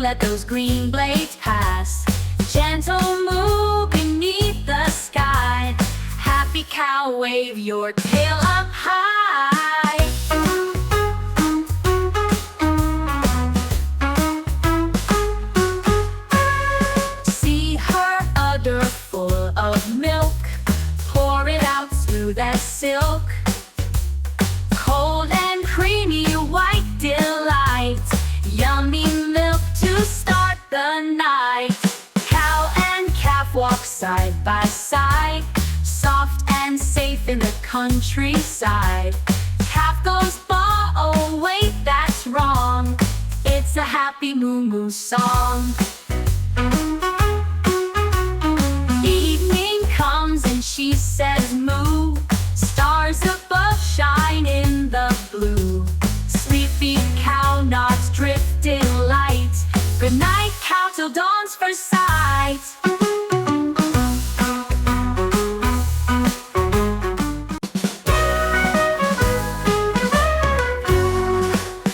let those green blades pass. Gentle move beneath the sky. Happy cow, wave your tail up high. See her udder full of milk. Pour it out smooth as silk. Cold and creamy white delight. Yummy milk to start the night. Cow and calf walk side by side. Soft and safe in the countryside. Calf goes baa, oh wait, that's wrong. It's a happy moo-moo song. Evening comes and she says moo. Stars above shine in the blue. Sleepy cow nods drifting light. Good night, cow, till dawn's first sight.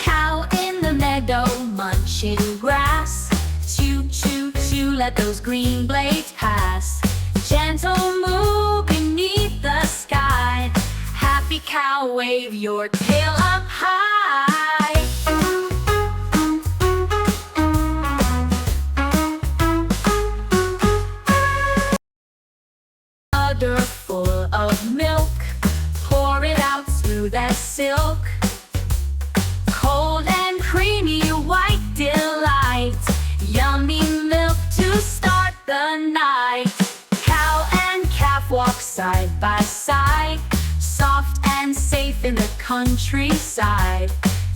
Cow in the meadow munching grass. Choo, choo, choo, let those green blades pass. Gentle move beneath the sky. Happy cow, wave your tail up high. Udder full of milk. Pour it out smooth as silk. Cold and creamy white delight. Yummy milk to start the night. Cow and calf walk side by side. Soft and safe in the countryside.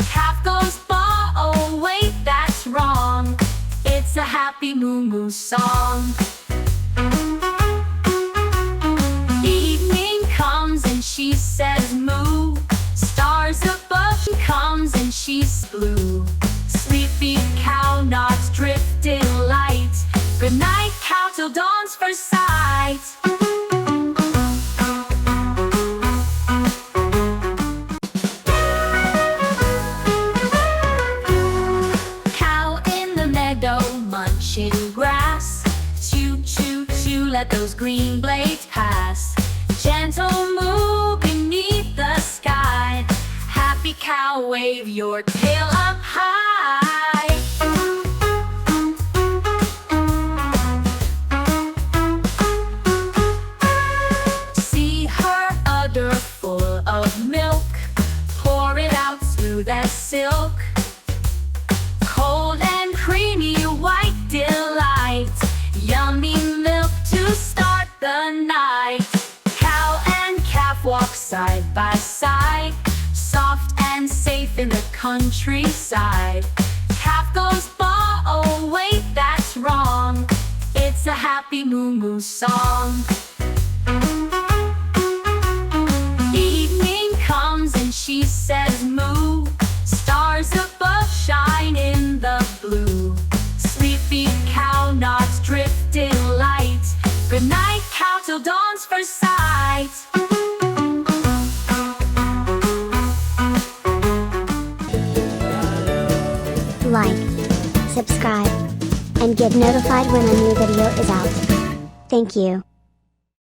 Calf goes baa, oh wait, that's wrong. It's a happy moo-moo song. Evening comes and she says moo. Stars above comes and she's blue. Sleepy cow nods drifting light. Good night, cow, till dawn's first sight. Cow in the meadow munching grass. Choo, choo, choo, let those green blades pass. Gentle move beneath the sky. Happy cow, wave your tail up high. See her udder full of milk. Pour it out smooth as silk. Cold and creamy white delight. Yummy milk to start the night. Cow and calf walk side by side. Soft and safe in the countryside. Calf goes baa, oh wait, that's wrong. It's a happy moo-moo song. Evening comes and she says moo. Stars above shine in the blue. Sleepy cow nods drifting light. Good night, cow, till dawn's first sight. Like, subscribe, and get notified when a new video is out. Thank you.